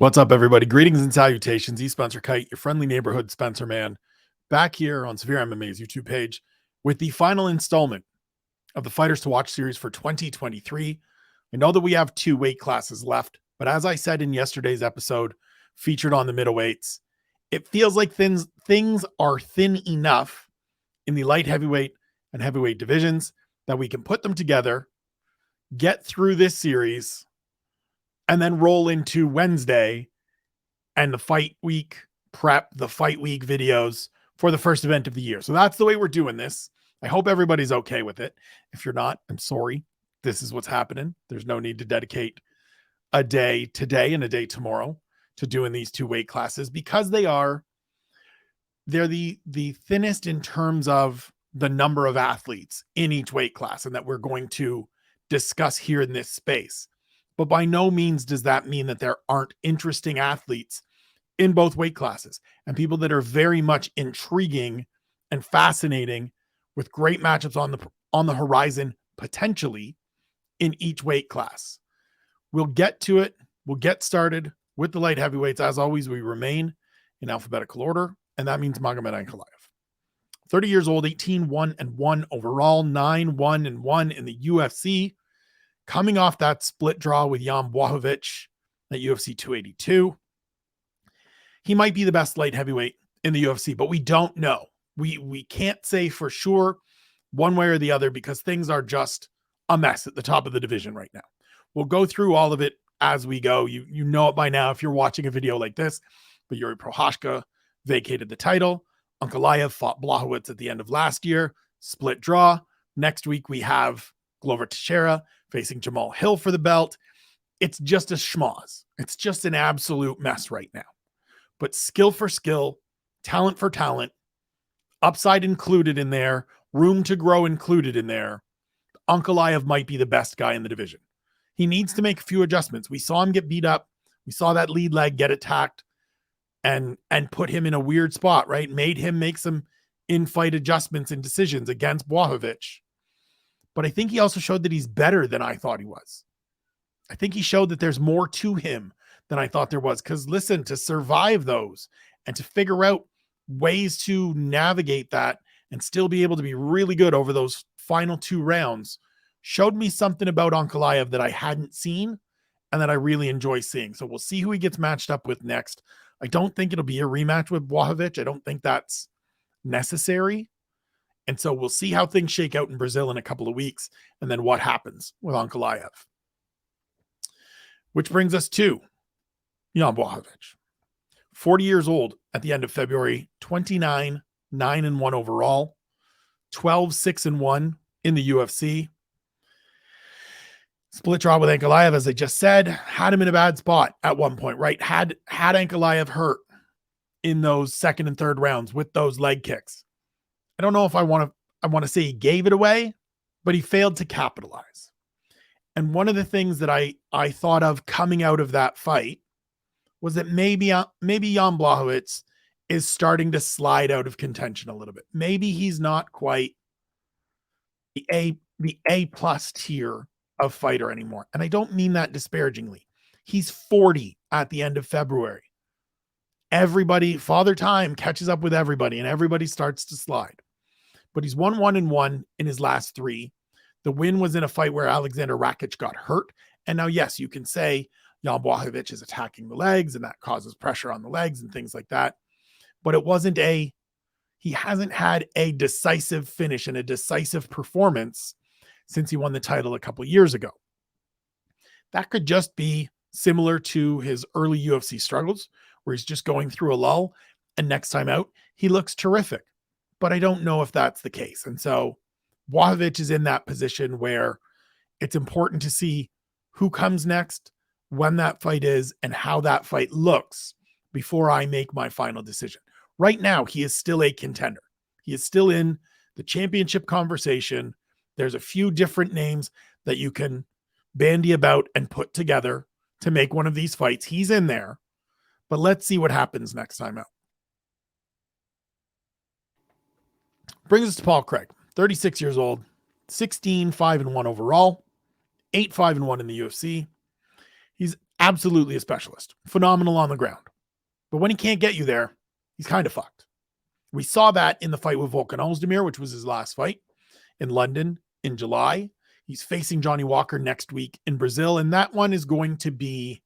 What's up, everybody? Greetings and salutations. Spencer Kite, your friendly neighborhood Spencer man, back here on SevereMMA's YouTube page with the final installment of the Fighters to Watch series for 2023. I know that we have 2 weight classes left, but as I said in yesterday's episode featured on the middleweights, it feels like things are thin enough in the light heavyweight and heavyweight divisions that we can put them together, get through this series, and then roll into Wednesday and the fight week prep, the fight week videos for the first event of the year. So that's the way we're doing this. I hope everybody's okay with it. If you're not, I'm sorry. This is what's happening. There's no need to dedicate a day today and a day tomorrow to doing these 2 weight classes because they're the thinnest in terms of the number of athletes in each weight class and that we're going to discuss here in this space. But by no means does that mean that there aren't interesting athletes in both weight classes and people that are very much intriguing and fascinating with great matchups on the horizon potentially in each weight class. We'll get to it. We'll get started with the light heavyweights. As always, we remain in alphabetical order, and that means Magomed Ankalaev. 30 years old, 18-1-1 overall, 9-1-1 in the UFC. Coming off that split draw with Jan Blachowicz at UFC 282. He might be the best light heavyweight in the UFC, but we don't know. We can't say for sure one way or the other because things are just a mess at the top of the division right now. We'll go through all of it as we go. You know it by now if you're watching a video like this, but Yuri Prochazka vacated the title. Ankalaev fought Blachowicz at the end of last year. Split draw. Next week we have Glover Teixeira facing Jamal Hill for the belt. It's just a schmoz. It's just an absolute mess right now. But skill for skill, talent for talent, upside included in there, room to grow included in there, Ankalaev might be the best guy in the division. He needs to make a few adjustments. We saw him get beat up. We saw that lead leg get attacked and put him in a weird spot, right? Made him make some in-fight adjustments and decisions against Blachowicz. But I think he also showed that he's better than I thought he was. I think he showed that there's more to him than I thought there was. Because listen, to survive those and to figure out ways to navigate that and still be able to be really good over those final 2 rounds showed me something about Ankalaev that I hadn't seen and that I really enjoy seeing. So we'll see who he gets matched up with next. I don't think it'll be a rematch with Blachowicz. I don't think that's necessary. And so we'll see how things shake out in Brazil in a couple of weeks and then what happens with Ankalaev. Which brings us to Jan Blachowicz. 40 years old at the end of February, 29, 9-1 overall, 12-6-1 in the UFC. Split draw with Ankalaev, as I just said, had him in a bad spot at one point, right? Had Ankalaev hurt in those second and third rounds with those leg kicks. I don't know if I want to say he gave it away, but he failed to capitalize. And one of the things that I thought of coming out of that fight was that maybe Jan Blachowicz is starting to slide out of contention a little bit. Maybe he's not quite the A+ tier of fighter anymore. And I don't mean that disparagingly. He's 40 at the end of February. Everybody, Father Time catches up with everybody and everybody starts to slide. But he's 1-1-1 in his last 3. The win was in a fight where Alexander Rakic got hurt. And now, yes, you can say Jan Blachowicz is attacking the legs and that causes pressure on the legs and things like that. But it wasn't he hasn't had a decisive finish and a decisive performance since he won the title a couple of years ago. That could just be similar to his early UFC struggles where he's just going through a lull and next time out, he looks terrific. But I don't know if that's the case. And so Blachowicz is in that position where it's important to see who comes next, when that fight is, and how that fight looks before I make my final decision. Right now, he is still a contender. He is still in the championship conversation. There's a few different names that you can bandy about and put together to make one of these fights. He's in there, but let's see what happens next time out. Brings us to Paul Craig, 36 years old, 16-5-1 overall, 8-5-1 in the UFC. He's absolutely a specialist, phenomenal on the ground. But when he can't get you there, he's kind of fucked. We saw that in the fight with Volkan Ozdemir, which was his last fight in London in July. He's facing Johnny Walker next week in Brazil, and that one is going to be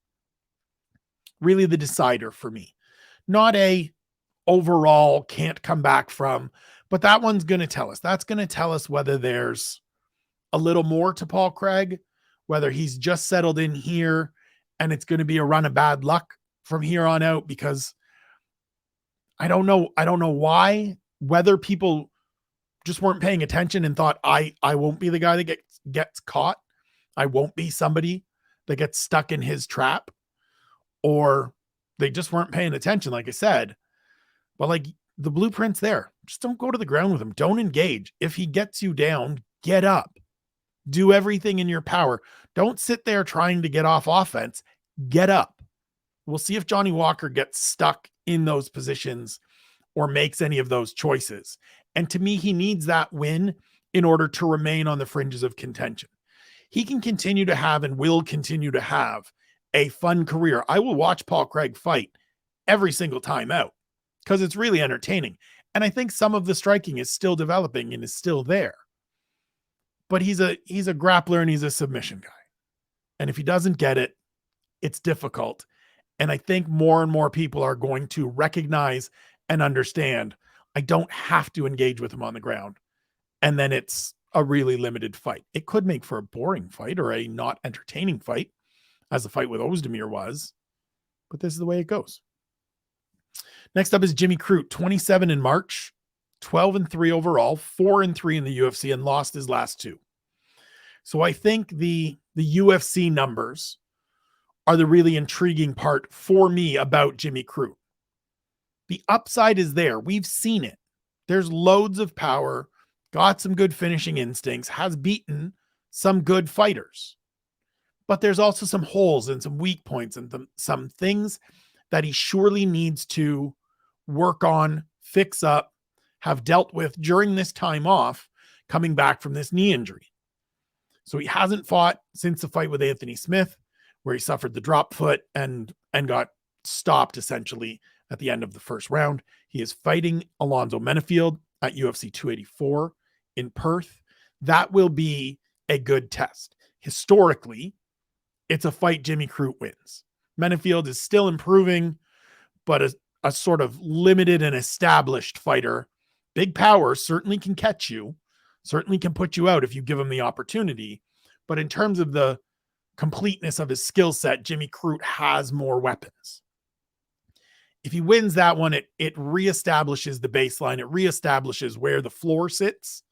really the decider for me. Not a overall can't come back from, but that one's going to tell us. That's going to tell us whether there's a little more to Paul Craig, whether he's just settled in here and it's going to be a run of bad luck from here on out, because I don't know why, whether people just weren't paying attention and thought I won't be the guy that gets caught. I won't be somebody that gets stuck in his trap, or they just weren't paying attention, like I said. But like, the blueprint's there. Just don't go to the ground with him. Don't engage. If he gets you down, get up. Do everything in your power. Don't sit there trying to get off offense. Get up. We'll see if Johnny Walker gets stuck in those positions or makes any of those choices. And to me, he needs that win in order to remain on the fringes of contention. He can continue to have and will continue to have a fun career. I will watch Paul Craig fight every single time out because it's really entertaining. And I think some of the striking is still developing and is still there. But he's a grappler and he's a submission guy. And if he doesn't get it, it's difficult. And I think more and more people are going to recognize and understand, I don't have to engage with him on the ground. And then it's a really limited fight. It could make for a boring fight or a not entertaining fight, as the fight with Ozdemir was. But this is the way it goes. Next up is Jimmy Crute, 27 in March, 12-3 overall, 4-3 in the UFC, and lost his last two. So I think the UFC numbers are the really intriguing part for me about Jimmy Crute. The upside is there. We've seen it. There's loads of power, got some good finishing instincts, has beaten some good fighters. But there's also some holes and some weak points and some things that he surely needs to work on, fix up, have dealt with during this time off, coming back from this knee injury. So he hasn't fought since the fight with Anthony Smith, where he suffered the drop foot and got stopped essentially at the end of the first round. He is fighting Alonzo Menifield at UFC 284 in Perth. That will be a good test. Historically, it's a fight Jimmy Crute wins. Menifield is still improving, but a sort of limited and established fighter. Big power certainly can catch you, certainly can put you out if you give him the opportunity. But in terms of the completeness of his skill set, Jimmy Crute has more weapons. If he wins that one, it reestablishes the baseline. It reestablishes where the floor sits.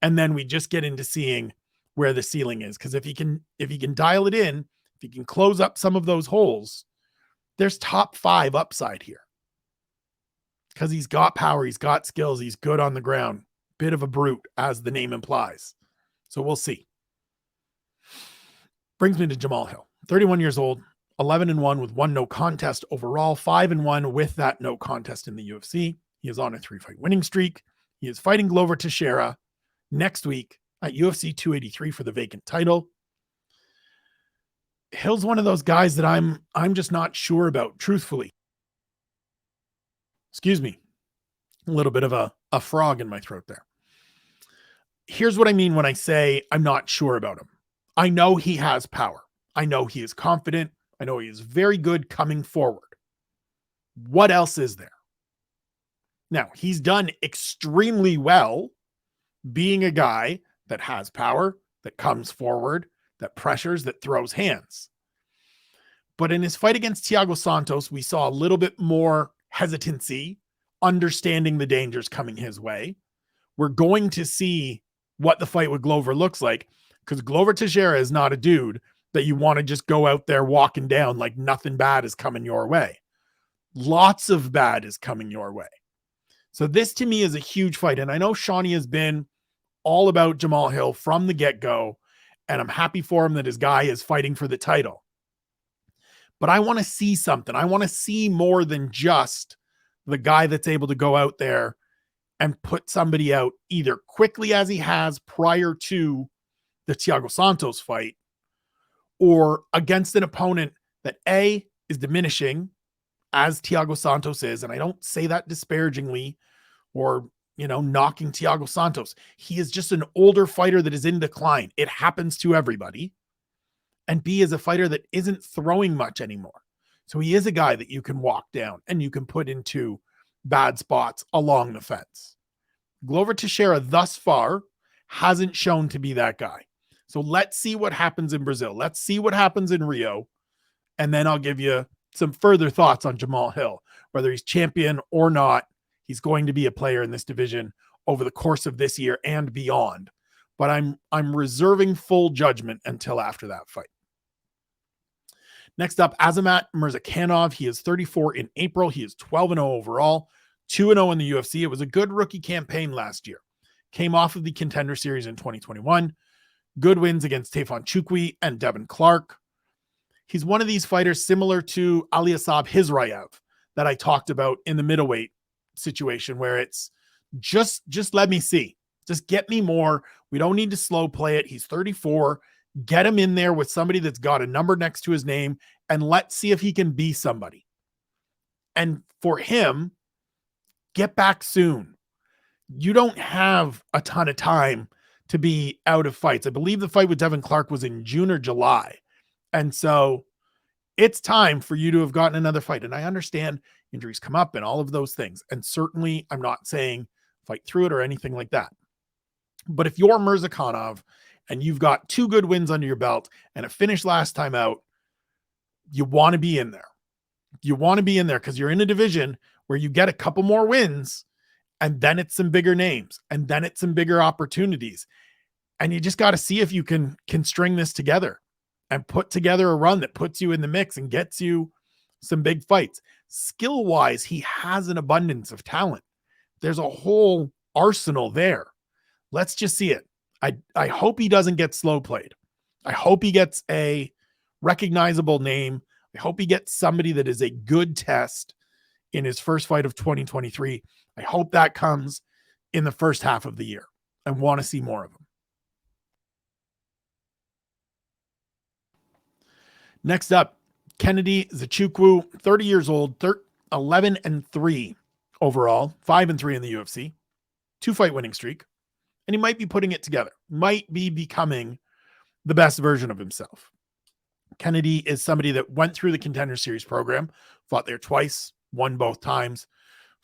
And then we just get into seeing where the ceiling is. Because if he can dial it in, if he can close up some of those holes, there's top 5 upside here. Because he's got power, he's got skills, he's good on the ground. Bit of a brute, as the name implies. So we'll see. Brings me to Jamal Hill, 31 years old, 11-1 with 1 no contest overall, 5-1 with that no contest in the UFC. He is on a 3-fight winning streak. He is fighting Glover Teixeira next week at UFC 283 for the vacant title. Hill's one of those guys that I'm just not sure about, truthfully. Excuse me. A little bit of a frog in my throat there. Here's what I mean when I say I'm not sure about him. I know he has power. I know he is confident. I know he is very good coming forward. What else is there? Now, he's done extremely well being a guy that has power, that comes forward, that pressures, that throws hands. But in his fight against Thiago Santos, we saw a little bit more hesitancy, understanding the dangers coming his way. We're going to see what the fight with Glover looks like, because Glover Teixeira is not a dude that you want to just go out there walking down like nothing bad is coming your way. Lots of bad is coming your way. So this to me is a huge fight. And I know Shawnee has been all about Jamal Hill from the get-go, and I'm happy for him that his guy is fighting for the title. But I want to see something. I want to see more than just the guy that's able to go out there and put somebody out either quickly as he has prior to the Thiago Santos fight, or against an opponent that A, is diminishing as Thiago Santos is. And I don't say that disparagingly or, knocking Thiago Santos. He is just an older fighter that is in decline. It happens to everybody. And B, is a fighter that isn't throwing much anymore. So he is a guy that you can walk down and you can put into bad spots along the fence. Glover Teixeira thus far hasn't shown to be that guy. So let's see what happens in Brazil. Let's see what happens in Rio. And then I'll give you some further thoughts on Jamal Hill. Whether he's champion or not, he's going to be a player in this division over the course of this year and beyond. But I'm reserving full judgment until after that fight. Next up, Azamat Murzakanov. He is 34 in April. He is 12-0 overall, 2-0 in the UFC. It was a good rookie campaign last year. Came off of the Contender Series in 2021. Good wins against Tafon Chukwi and Devin Clark. He's one of these fighters similar to Aliasab Hizrayev that I talked about in the middleweight situation, where it's just let me see. Just get me more. We don't need to slow play it. He's 34. Get him in there with somebody that's got a number next to his name, and let's see if he can be somebody. And for him, get back soon. You don't have a ton of time to be out of fights. I believe the fight with Devin Clark was in June or July. And so it's time for you to have gotten another fight. And I understand injuries come up and all of those things. And certainly I'm not saying fight through it or anything like that. But if you're Murzakanov and you've got 2 good wins under your belt and a finish last time out, you want to be in there. You want to be in there because you're in a division where you get a couple more wins and then it's some bigger names and then it's some bigger opportunities. And you just got to see if you can string this together and put together a run that puts you in the mix and gets you some big fights. Skill-wise, he has an abundance of talent. There's a whole arsenal there. Let's just see it. I hope he doesn't get slow played. I hope he gets a recognizable name. I hope he gets somebody that is a good test in his first fight of 2023. I hope that comes in the first half of the year. I want to see more of him. Next up, Kennedy Nzechukwu, 30 years old, 11-3 overall, 5-3 in the UFC, 2-fight winning streak. And he might be putting it together, might be becoming the best version of himself. Kennedy is somebody that went through the Contender Series program, fought there twice, won both times,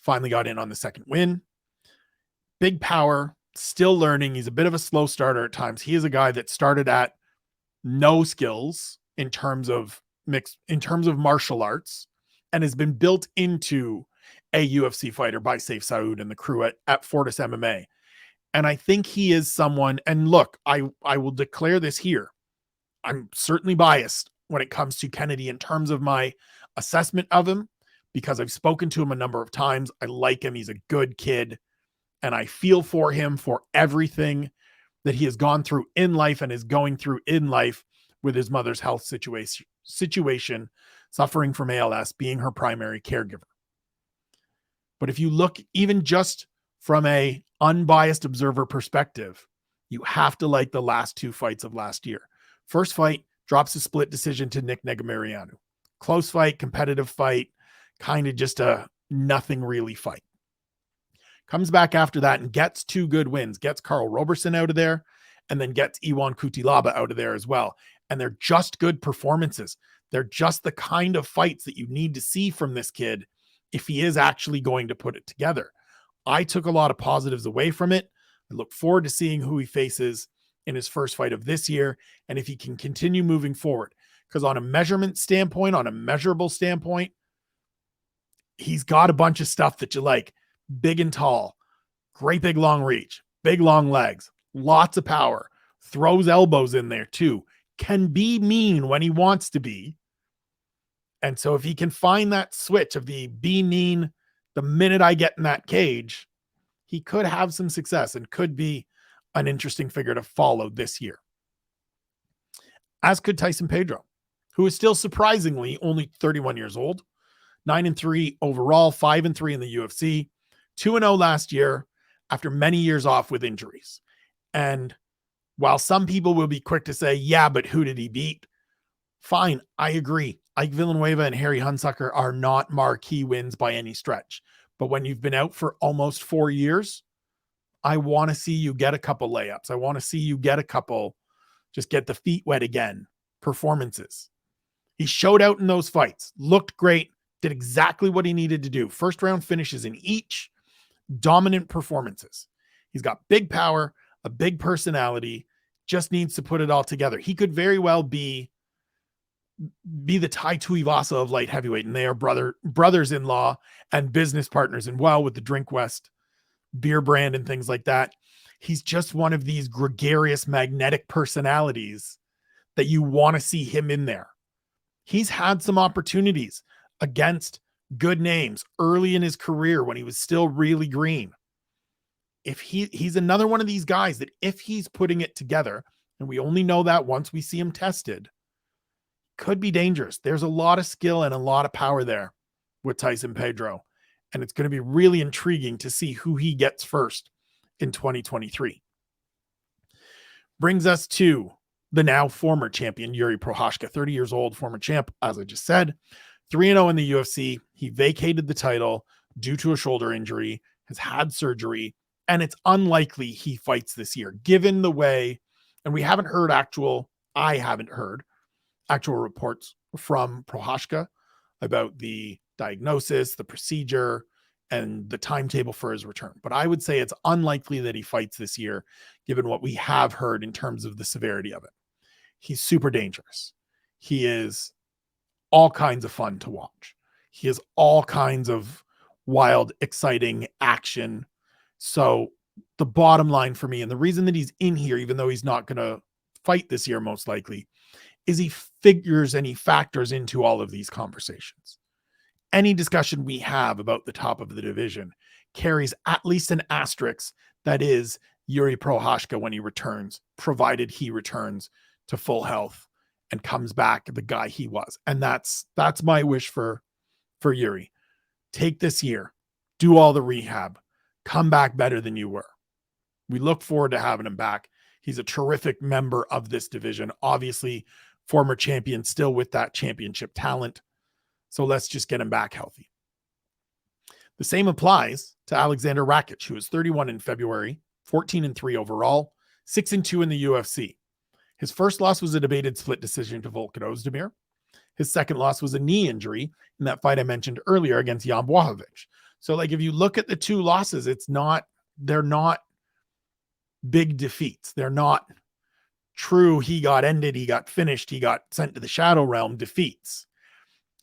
finally got in on the second win. Big power, still learning. He's a bit of a slow starter at times. He is a guy that started at no skills in terms of martial arts and has been built into a UFC fighter by Saif Saud and the crew at Fortis MMA. And I think he is someone, and look, I will declare this here. I'm certainly biased when it comes to Kennedy in terms of my assessment of him, because I've spoken to him a number of times. I like him. He's a good kid. And I feel for him for everything that he has gone through in life and is going through in life with his mother's health situation, suffering from ALS, being her primary caregiver. But if you look even just from a unbiased observer perspective, you have to like the last 2 fights of last year. First fight, drops a split decision to Nick Negumereanu. Close fight, competitive fight, kind of just a nothing really fight. Comes back after that and gets 2 good wins, gets Carl Roberson out of there, and then gets Iwan Kutilaba out of there as well. And they're just good performances. They're just the kind of fights that you need to see from this kid if he is actually going to put it together. I took a lot of positives away from it. I look forward to seeing who he faces in his first fight of this year and if he can continue moving forward. Because on a measurement standpoint, on a measurable standpoint, he's got a bunch of stuff that you like. Big and tall, great big long reach, big long legs, lots of power, throws elbows in there too, can be mean when he wants to be. And so if he can find that switch of the be mean the minute I get in that cage, he could have some success and could be an interesting figure to follow this year. As could Tyson Pedro, who is still surprisingly only 31 years old, 9-3 overall, 5-3 in the UFC, 2-0 last year after many years off with injuries. And while some people will be quick to say, yeah, but who did he beat? Fine, I agree. Ike Villanueva and Harry Hunsucker are not marquee wins by any stretch. But when you've been out for almost 4 years, I want to see you get a couple layups. I want to see you get a couple, just get the feet wet again, performances. He showed out in those fights, looked great, did exactly what he needed to do. First round finishes in each, dominant performances. He's got big power, a big personality, just needs to put it all together. He could very well be the Tai Tuivasa of light heavyweight, and they are brothers-in-law and business partners, and well, with the Drink West beer brand and things like that. He's just one of these gregarious, magnetic personalities that you want to see him in there. He's had some opportunities against good names early in his career when he was still really green. If he's another one of these guys that if he's putting it together, and we only know that once we see him tested, could be dangerous. There's a lot of skill and a lot of power there with Tyson Pedro. And it's going to be really intriguing to see who he gets first in 2023. Brings us to the now former champion, Yuri Prochazka, 30 years old, former champ, as I just said, 3-0 in the UFC. He vacated the title due to a shoulder injury, has had surgery, and it's unlikely he fights this year, given the way, and I haven't heard actual reports from Prochazka about the diagnosis, the procedure, and the timetable for his return. But I would say it's unlikely that he fights this year, given what we have heard in terms of the severity of it. He's super dangerous. He is all kinds of fun to watch. He has all kinds of wild, exciting action. So the bottom line for me, and the reason that he's in here, even though he's not going to fight this year, most likely, is he figures and he factors into all of these conversations. Any discussion we have about the top of the division carries at least an asterisk that is Yuri Prochazka when he returns, provided he returns to full health and comes back the guy he was. And that's my wish for Yuri. Take this year, do all the rehab, come back better than you were. We look forward to having him back. He's a terrific member of this division. Obviously, former champion, still with that championship talent. So let's just get him back healthy. The same applies to Alexander Rakic, who was 31 in February, 14-3 overall, 6-2 in the UFC. His first loss was a debated split decision to Volkan Ozdemir. His second loss was a knee injury in that fight I mentioned earlier against Jan Blachowicz. So like if you look at the two losses, they're not big defeats. They're not true, he got ended, he got finished, he got sent to the shadow realm defeats.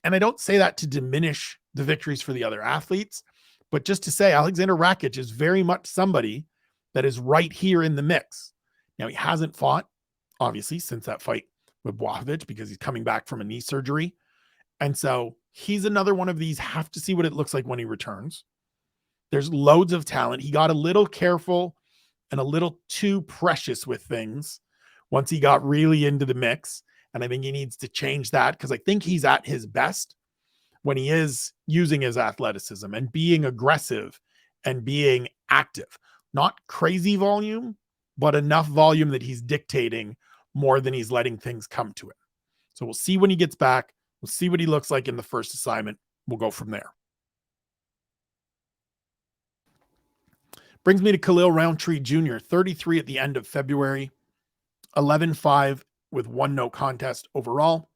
And I don't say that to diminish the victories for the other athletes, but just to say Alexander Rakic is very much somebody that is right here in the mix. Now, he hasn't fought, obviously, since that fight with Blachowicz because he's coming back from a knee surgery. And so he's another one of these, have to see what it looks like when he returns. There's loads of talent. He got a little careful and a little too precious with things once he got really into the mix. And I think he needs to change that because I think he's at his best when he is using his athleticism and being aggressive and being active. Not crazy volume, but enough volume that he's dictating more than he's letting things come to him. So we'll see when he gets back. We'll see what he looks like in the first assignment. We'll go from there. Brings me to Khalil Roundtree Jr., 33 at the end of February, 11-5 with 1 no contest overall,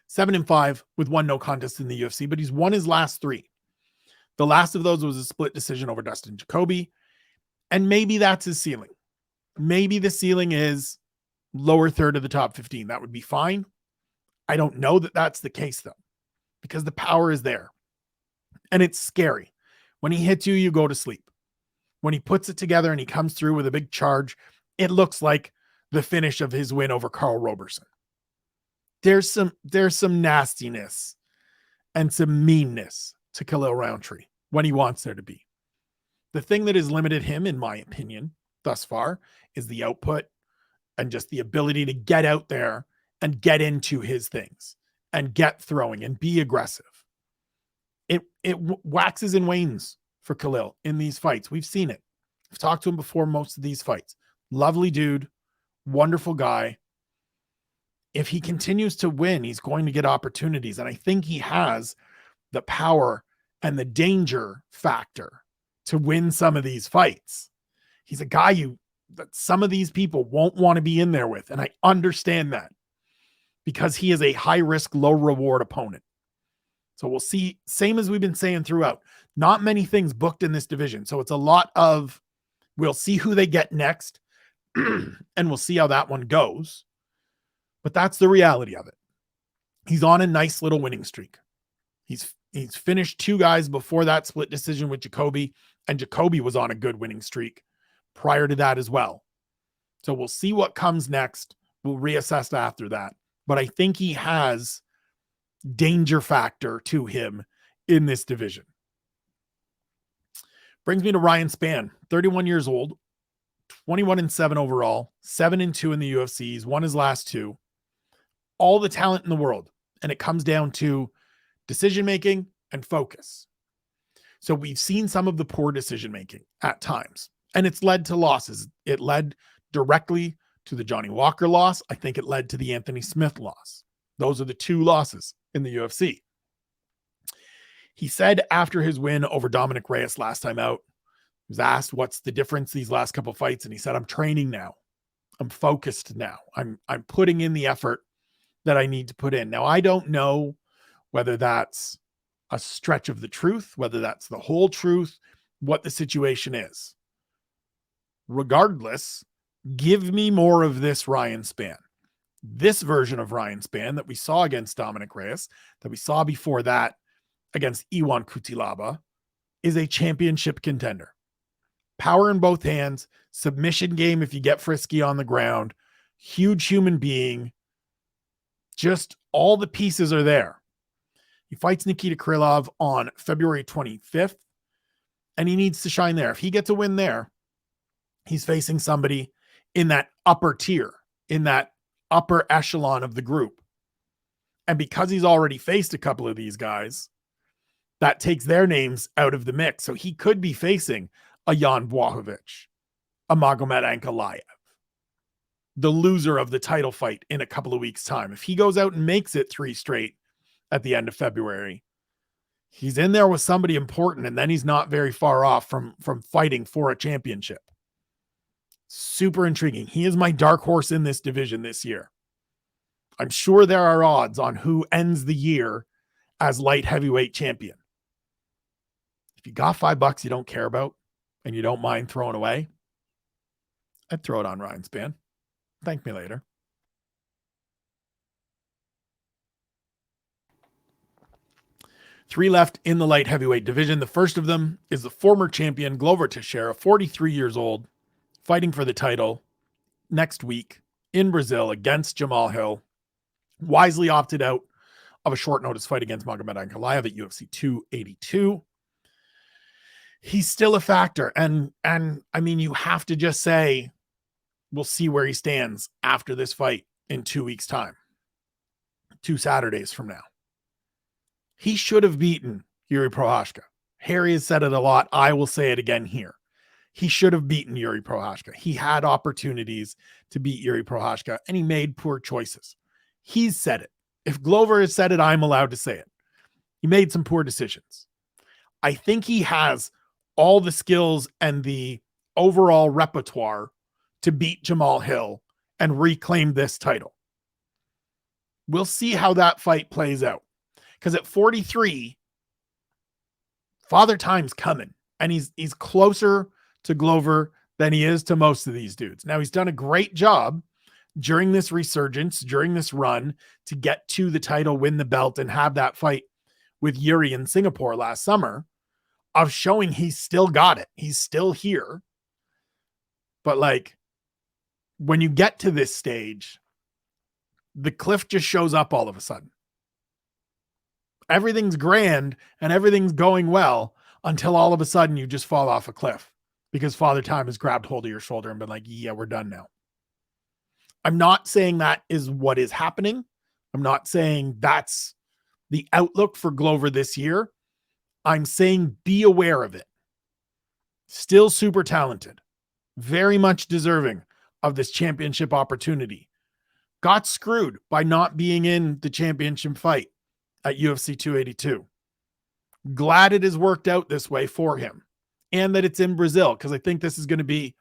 7-5 with 1 no contest in the UFC, but he's won his last 3. The last of those was a split decision over Dustin Jacoby, and maybe that's his ceiling. Maybe the ceiling is lower third of the top 15. That would be fine. I don't know that that's the case, though, because the power is there, and it's scary. When he hits you, you go to sleep. When he puts it together and he comes through with a big charge, it looks like the finish of his win over Carl Roberson. There's some nastiness and some meanness to Khalil Roundtree when he wants there to be. The thing that has limited him, in my opinion, thus far, is the output and just the ability to get out there and get into his things and get throwing and be aggressive. It waxes and wanes for Khalil in these fights. We've seen it. I've talked to him before most of these fights. Lovely dude, wonderful guy. if he continues to win, he's going to get opportunities. And I think he has the power and the danger factor to win some of these fights. He's a guy that some of these people won't want to be in there with. And I understand that because he is a high risk, low reward opponent. So we'll see, same as we've been saying throughout, not many things booked in this division. So it's a lot of, we'll see who they get next and we'll see how that one goes. But that's the reality of it. He's on a nice little winning streak. He's finished 2 guys before that split decision with Jacoby, and Jacoby was on a good winning streak prior to that as well. So we'll see what comes next. We'll reassess after that. But I think he has danger factor to him in this division. Brings me to Ryan Spann, 31 years old, 21-7 overall, 7-2 in the UFC. He's won his last 2. All the talent in the world. And it comes down to decision-making and focus. So we've seen some of the poor decision-making at times, and it's led to losses. It led directly to the Johnny Walker loss. I think it led to the Anthony Smith loss. Those are the 2 losses in the UFC. He said after his win over Dominic Reyes last time out, he was asked, what's the difference these last couple of fights? And he said, I'm training now. I'm focused now. I'm putting in the effort that I need to put in. Now, I don't know whether that's a stretch of the truth, whether that's the whole truth, what the situation is. Regardless, give me more of this Ryan Spann. This version of Ryan Spann that we saw against Dominic Reyes, that we saw before that against Iwan Kutilaba, is a championship contender. Power in both hands, submission game if you get frisky on the ground, huge human being, just all the pieces are there. He fights Nikita Krylov on February 25th, and he needs to shine there. If he gets a win there, he's facing somebody in that upper tier, in that upper echelon of the group. And because he's already faced a couple of these guys, that takes their names out of the mix. So he could be facing a Jan Błachowicz, a Magomed Ankalaev, the loser of the title fight in a couple of weeks' time. If he goes out and makes it 3 straight at the end of February, he's in there with somebody important, and then he's not very far off from fighting for a championship. Super intriguing. He is my dark horse in this division this year. I'm sure there are odds on who ends the year as light heavyweight champion. If you got $5 you don't care about and you don't mind throwing away, I'd throw it on Ryan Spann. Thank me later. Three left in the light heavyweight division. The first of them is the former champion Glover Teixeira, 43 years old, fighting for the title next week in Brazil against Jamal Hill. Wisely opted out of a short notice fight against Magomed Ankalaev at UFC 282. He's still a factor. And I mean, you have to just say, we'll see where he stands after this fight in 2 weeks' time. 2 Saturdays from now. He should have beaten Yuri Prochazka. Harry has said it a lot. I will say it again here. He should have beaten Yuri Prochazka. He had opportunities to beat Yuri Prochazka, and he made poor choices. He's said it. If Glover has said it, I'm allowed to say it. He made some poor decisions. I think he has all the skills and the overall repertoire to beat Jamal Hill and reclaim this title. We'll see how that fight plays out. Because at 43, Father Time's coming. And he's closer to Glover than he is to most of these dudes. Now, he's done a great job during this resurgence, during this run, to get to the title, win the belt, and have that fight with Yuri in Singapore last summer, of showing he's still got it. He's still here. But like, when you get to this stage, the cliff just shows up all of a sudden. Everything's grand and everything's going well until all of a sudden you just fall off a cliff because Father Time has grabbed hold of your shoulder and been like, yeah, we're done now. I'm not saying that is what is happening. I'm not saying that's the outlook for Glover this year. I'm saying be aware of it. Still super talented, very much deserving of this championship opportunity. got screwed by not being in the championship fight at UFC 282. Glad it has worked out this way for him and that it's in Brazil, because I think this is going to be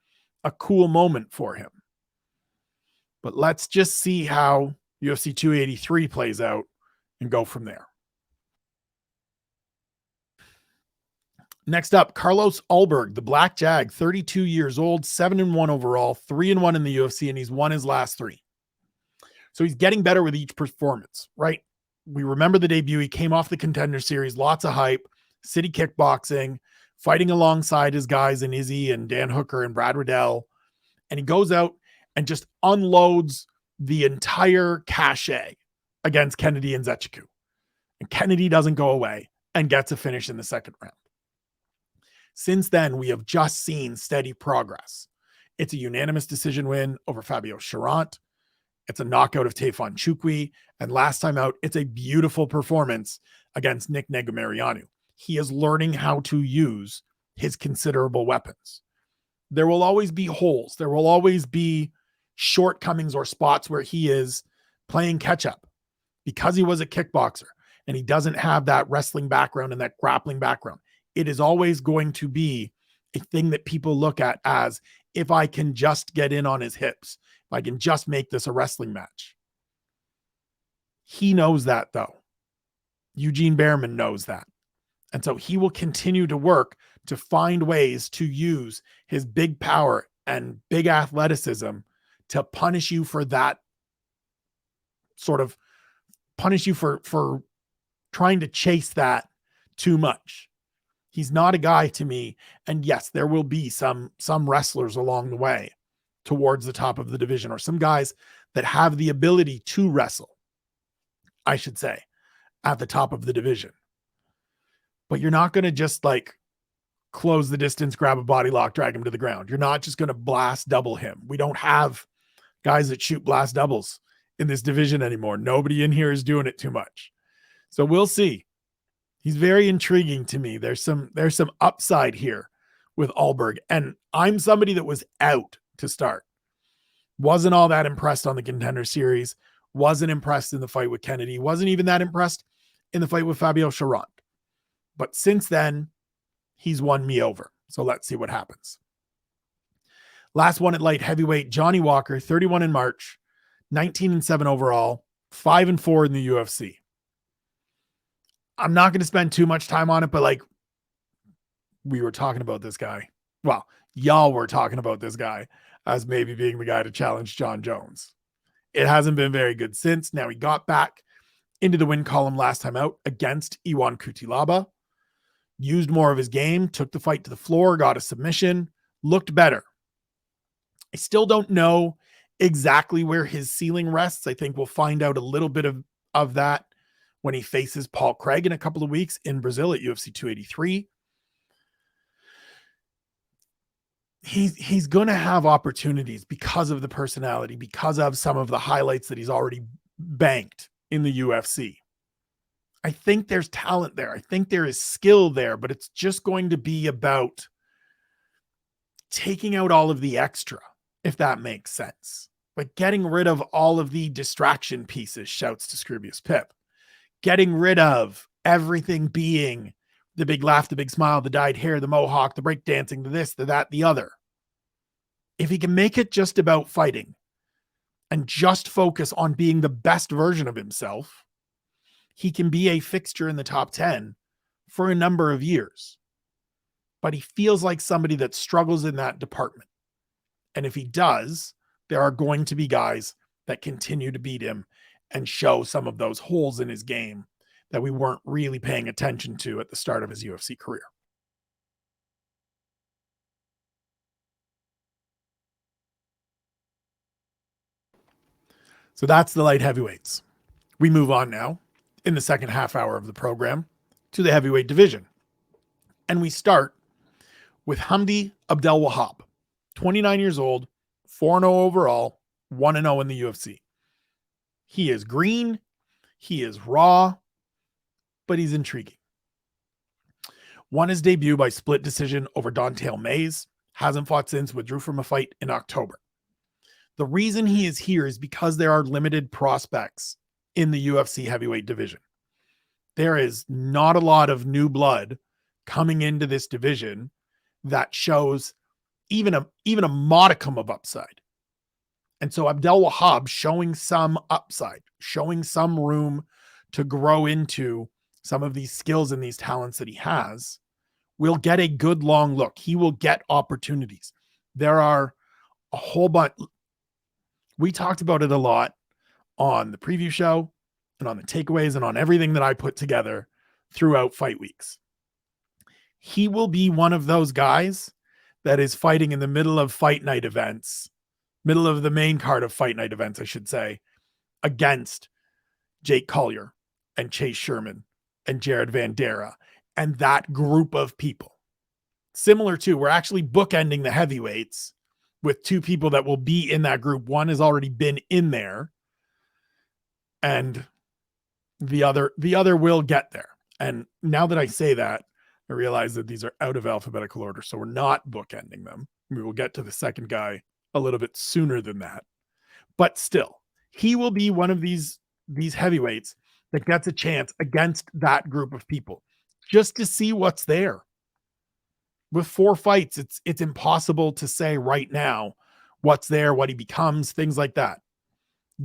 a cool moment for him. But let's just see how UFC 283 plays out and go from there. Next up, Carlos Ulberg, the Black Jag, 32 years old, 7-1 overall, 3-1 in the UFC, and he's won his last 3. So he's getting better with each performance, right? We remember the debut. He came off the Contender Series, lots of hype, City Kickboxing, fighting alongside his guys in Izzy and Dan Hooker and Brad Riddell. And he goes out and just unloads the entire cachet against Kennedy and Nzechukwu. And Kennedy doesn't go away and gets a finish in the second round. Since then, we have just seen steady progress. It's a unanimous decision win over Fabio Cherant. It's a knockout of Tayfon Chukwi. And last time out, it's a beautiful performance against Nick Negumereanu. He is learning how to use his considerable weapons. There will always be holes. There will always be shortcomings or spots where he is playing catch up because he was a kickboxer and he doesn't have that wrestling background and that grappling background. It is always going to be a thing that people look at as, if I can just get in on his hips, if I can just make this a wrestling match. He knows that, though. Eugene Behrman knows that. And so he will continue to work to find ways to use his big power and big athleticism to punish you for that, sort of punish you for trying to chase that too much. He's not a guy to me. And yes, there will be some wrestlers along the way towards the top of the division, or some guys that have the ability to wrestle, I should say, at the top of the division. But you're not going to just like close the distance, grab a body lock, drag him to the ground. You're not just going to blast double him. We don't have guys that shoot blast doubles in this division anymore. Nobody in here is doing it too much. So we'll see. He's very intriguing to me. There's some upside here with Ulberg. And I'm somebody that was out to start. Wasn't all that impressed on the Contender Series. Wasn't impressed in the fight with Kennedy. Wasn't even that impressed in the fight with Fabio Cherant. But since then, he's won me over. So let's see what happens. Last one at light heavyweight, Johnny Walker, 31 in March, 19-7 overall, 5-4 in the UFC. I'm not going to spend too much time on it, but like, we were talking about this guy. Well, y'all were talking about this guy as maybe being the guy to challenge John Jones. It hasn't been very good since. Now he got back into the win column last time out against Iwan Kutilaba, used more of his game, took the fight to the floor, got a submission, looked better. I still don't know exactly where his ceiling rests. I think we'll find out a little bit of that when he faces Paul Craig in a couple of weeks in Brazil at UFC 283. He's going to have opportunities because of the personality, because of some of the highlights that he's already banked in the UFC. I think there's talent there. I think there is skill there, but it's just going to be about taking out all of the extra, if that makes sense. Like getting rid of all of the distraction pieces, shouts to Scroobius Pip. Getting rid of everything being the big laugh, the big smile, the dyed hair, the mohawk, the breakdancing, the this, the that, the other. If he can make it just about fighting and just focus on being the best version of himself, he can be a fixture in the top 10 for a number of years. But he feels like somebody that struggles in that department. And if he does, there are going to be guys that continue to beat him and show some of those holes in his game that we weren't really paying attention to at the start of his UFC career. So that's the light heavyweights. We move on now in the second half hour of the program to the heavyweight division. And we start with Hamdi Abdel Wahab, 29 years old, 4-0 overall, 1-0 in the UFC. He is green, he is raw, but he's intriguing. Won his debut by split decision over Don'Tale Mayes, hasn't fought since, withdrew from a fight in October. The reason he is here is because there are limited prospects in the UFC heavyweight division. There is not a lot of new blood coming into this division that shows even a modicum of upside. And so Abdel Wahab showing some upside, showing some room to grow into some of these skills and these talents that he has, will get a good long look. He will get opportunities. There are a whole bunch. We talked about it a lot on the preview show and on the takeaways and on everything that I put together throughout fight weeks. He will be one of those guys that is fighting in the middle of fight night events, middle of the main card of fight night events, I should say, against Jake Collier and Chase Sherman and Jared Vandera and that group of people. Similar to, we're actually bookending the heavyweights with two people that will be in that group. One has already been in there, and the other will get there. And now that I say that, I realize that these are out of alphabetical order, so we're not bookending them. We will get to the second guy a little bit sooner than that. But still, he will be one of these heavyweights that gets a chance against that group of people just to see what's there. With 4 fights, it's impossible to say right now what's there, what he becomes, things like that.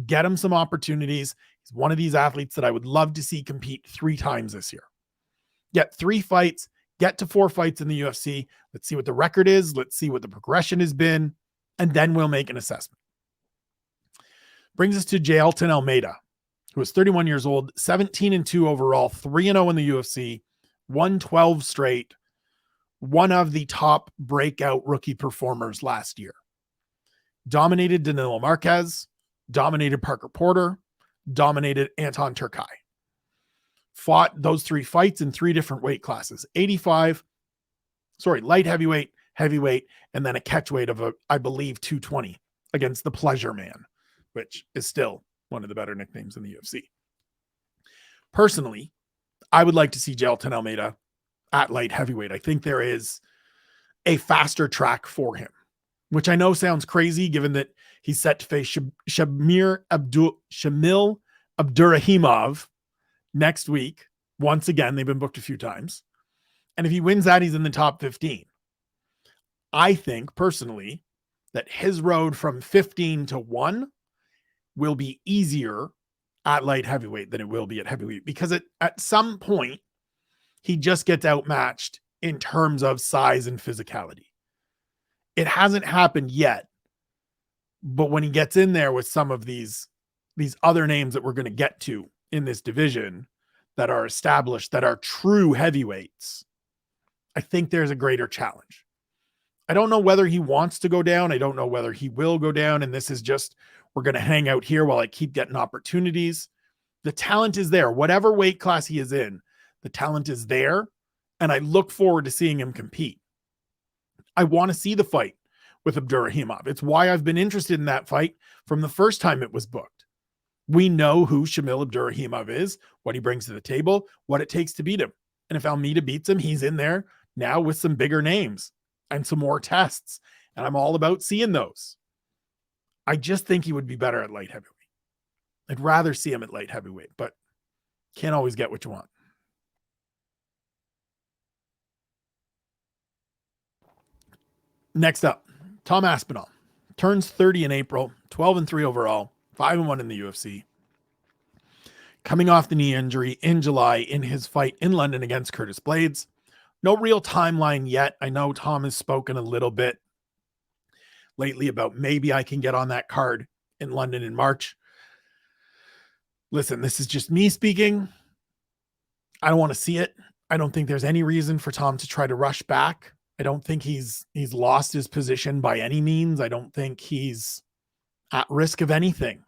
Get him some opportunities. He's one of these athletes that I would love to see compete 3 times this year. Get 3 fights, get to 4 fights in the UFC. Let's see what the record is. Let's see what the progression has been, and then we'll make an assessment. Brings us to Jailton Almeida, who is 31 years old, 17-2 overall, 3-0 in the UFC, won 12 straight, one of the top breakout rookie performers last year. Dominated Danilo Marquez, dominated Parker Porter, dominated Anton Turkai. Fought those 3 fights in 3 different weight classes, light heavyweight, heavyweight, and then a catchweight of I believe 220 against the Pleasure Man, which is still one of the better nicknames in the UFC. Personally, I would like to see Jailton Almeida at light heavyweight. I think there is a faster track for him, which I know sounds crazy given that he's set to face Shamil Abdurrahimov next week. Once again, they've been booked a few times. And if he wins that, he's in the top 15. I think personally that his road from 15 to 1 will be easier at light heavyweight than it will be at heavyweight, because at some point he just gets outmatched in terms of size and physicality. It hasn't happened yet, but when he gets in there with some of these other names that we're going to get to in this division that are established, that are true heavyweights, I think there's a greater challenge. I don't know whether he wants to go down. I don't know whether he will go down. And this is just, we're going to hang out here while I keep getting opportunities. The talent is there. Whatever weight class he is in, the talent is there. And I look forward to seeing him compete. I want to see the fight with Abdurrahimov. It's why I've been interested in that fight from the first time it was booked. We know who Shamil Abdurrahimov is, what he brings to the table, what it takes to beat him. And if Almeida beats him, he's in there now with some bigger names and some more tests. And I'm all about seeing those. I just think he would be better at light heavyweight. I'd rather see him at light heavyweight, but can't always get what you want. Next up, Tom Aspinall turns 30 in April, 12-3 overall, 5-1 in the UFC. Coming off the knee injury in July in his fight in London against Curtis Blades. No real timeline yet. I know Tom has spoken a little bit lately about maybe I can get on that card in London in March. Listen, this is just me speaking. I don't want to see it. I don't think there's any reason for Tom to try to rush back. I don't think he's lost his position by any means. I don't think he's at risk of anything.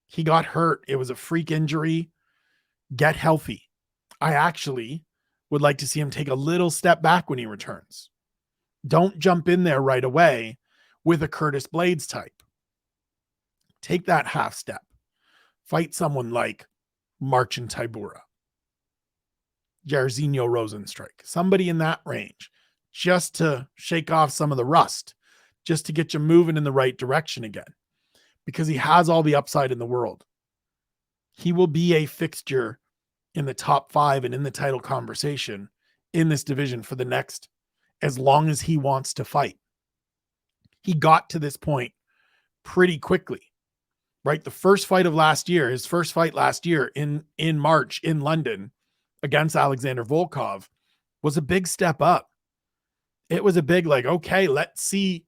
He got hurt. It was a freak injury. Get healthy. I actually would like to see him take a little step back when he returns. Don't jump in there right away with a Curtis Blades type. Take that half step. Fight someone like Marcin Tybura, Jairzinho Rosenstrike, somebody in that range, just to shake off some of the rust, just to get you moving in the right direction again. because he has all the upside in the world. He will be a fixture in the top 5 and in the title conversation in this division for the next, as long as he wants to fight. He got to this point pretty quickly, right? The first fight of last year, his first fight last year in March in London against Alexander Volkov was a big step up. It was a big, like, okay, let's see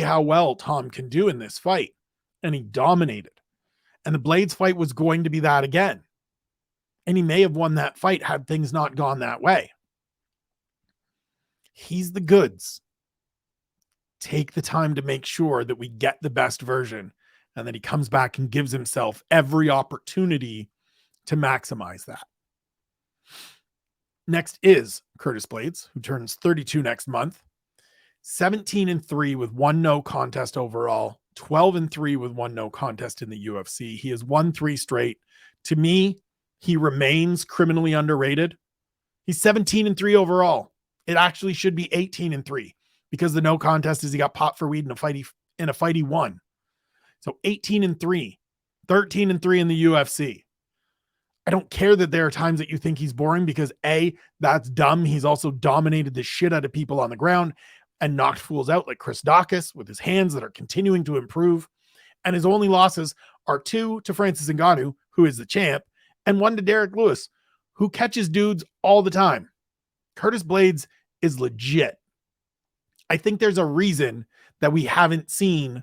how well Tom can do in this fight. And he dominated. And the Blades fight was going to be that again. And he may have won that fight had things not gone that way. He's the goods. Take the time to make sure that we get the best version and that he comes back and gives himself every opportunity to maximize that. Next is Curtis Blades, who turns 32 next month. 17-3 with 1 no contest overall. 12-3 with 1 no contest in the UFC. He has won 3 straight. To me, he remains criminally underrated. He's 17-3 overall. It actually should be 18-3 because the no contest is he got popped for weed in a fight he won. So 18-3, 13-3 in the UFC. I don't care that there are times that you think he's boring because A, that's dumb. He's also dominated the shit out of people on the ground and knocked fools out like Chris Dawkins with his hands that are continuing to improve. And his only losses are 2 to Francis Ngannou, who is the champ, and 1 to Derek Lewis, who catches dudes all the time. Curtis Blades is legit. I think there's a reason that we haven't seen